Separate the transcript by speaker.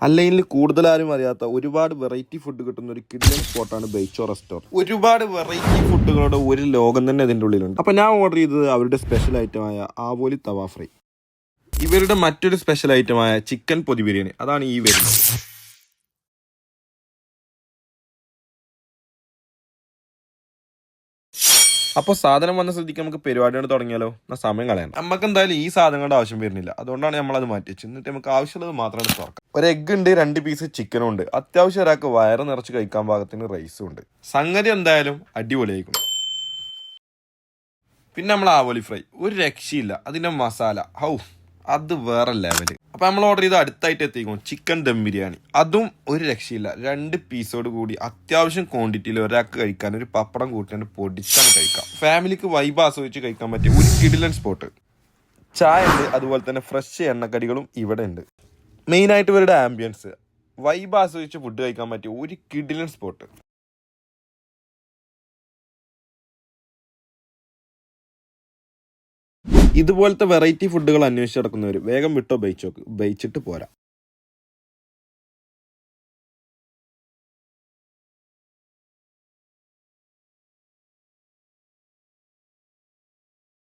Speaker 1: അല്ലെങ്കിൽ കൂടുതൽ ആരും അറിയാത്ത ഒരുപാട് വെറൈറ്റി ഫുഡ് കിട്ടുന്ന ഒരു കിഡിലൻ സ്പോട്ടാണ് ബെയ്ച്ചോ റെസ്റ്റോറൻറ്റ്. ഒരുപാട് വെറൈറ്റി ഫുഡുകളുടെ ഒരു ലോകം തന്നെ അതിൻ്റെ ഉള്ളിലുണ്ട്. അപ്പോൾ ഞാൻ ഓർഡർ ചെയ്തത് അവരുടെ സ്പെഷ്യൽ ഐറ്റമായ ആവോലി തവ ഫ്രൈ. ഇവരുടെ മറ്റൊരു സ്പെഷ്യൽ ഐറ്റമായ ചിക്കൻ പൊതി ബിരിയാണി, അതാണ് ഈ വരുന്നത്. അപ്പോൾ സാധനം വന്ന സ്ഥിതിക്ക് നമുക്ക് പരിപാടിയോട് തുടങ്ങിയാലോ? എന്നാൽ സമയം കളയണം. നമുക്ക് എന്തായാലും ഈ സാധനങ്ങളുടെ ആവശ്യം വരുന്നില്ല, അതുകൊണ്ടാണ് നമ്മളത് മാറ്റി വെച്ചത്. എന്നിട്ട് നമുക്ക് ആവശ്യമുള്ളത് മാത്രമാണ് തുറക്കാം. ഒരു എഗ് ഉണ്ട്, 2 പീസ് ചിക്കനും ഉണ്ട്, അത്യാവശ്യം ഒരാൾക്ക് വയറ് നിറച്ച് കഴിക്കാൻ പാകത്തിന് റൈസും ഉണ്ട്. സംഗതി എന്തായാലും അടിപൊളിയായിരിക്കും. പിന്നെ നമ്മൾ ആവോലി ഫ്രൈ ഒരു രക്ഷയില്ല, അതിൻ്റെ മസാല അത് വേറെ ലെവല്. അപ്പം നമ്മൾ ഓർഡർ ചെയ്ത് അടുത്തായിട്ട് എത്തിക്കും ചിക്കൻ ദം ബിരിയാണി. അതും ഒരു രക്ഷയില്ല, 2 പീസോട് കൂടി അത്യാവശ്യം ക്വാണ്ടിറ്റിയിൽ ഒരാൾക്ക് കഴിക്കാൻ ഒരു പപ്പടം കൂട്ടിയാണ്ട് പൊടിച്ചാണ് കഴിക്കാം. ഫാമിലിക്ക് വൈബ് ആസ്വദിച്ച് കഴിക്കാൻ പറ്റിയ ഒരു കിടിലൻ സ്പോട്ട്. ചായ ഉണ്ട്, അതുപോലെ തന്നെ ഫ്രഷ് എണ്ണക്കടികളും ഇവിടെ ഉണ്ട്. മെയിനായിട്ട് ഇവരുടെ ആംബിയൻസ്, വൈബ് ആസ്വദിച്ച് ഫുഡ് കഴിക്കാൻ പറ്റിയ ഒരു കിടിലൻ സ്പോട്ട്. ഇതുപോലത്തെ വെറൈറ്റി ഫുഡുകൾ അന്വേഷിച്ച് നടക്കുന്നവർ വേഗം വിട്ടോ ബെയ്ച്ചോക്ക്, ബെയ്ച്ചിട്ട് പോരാ.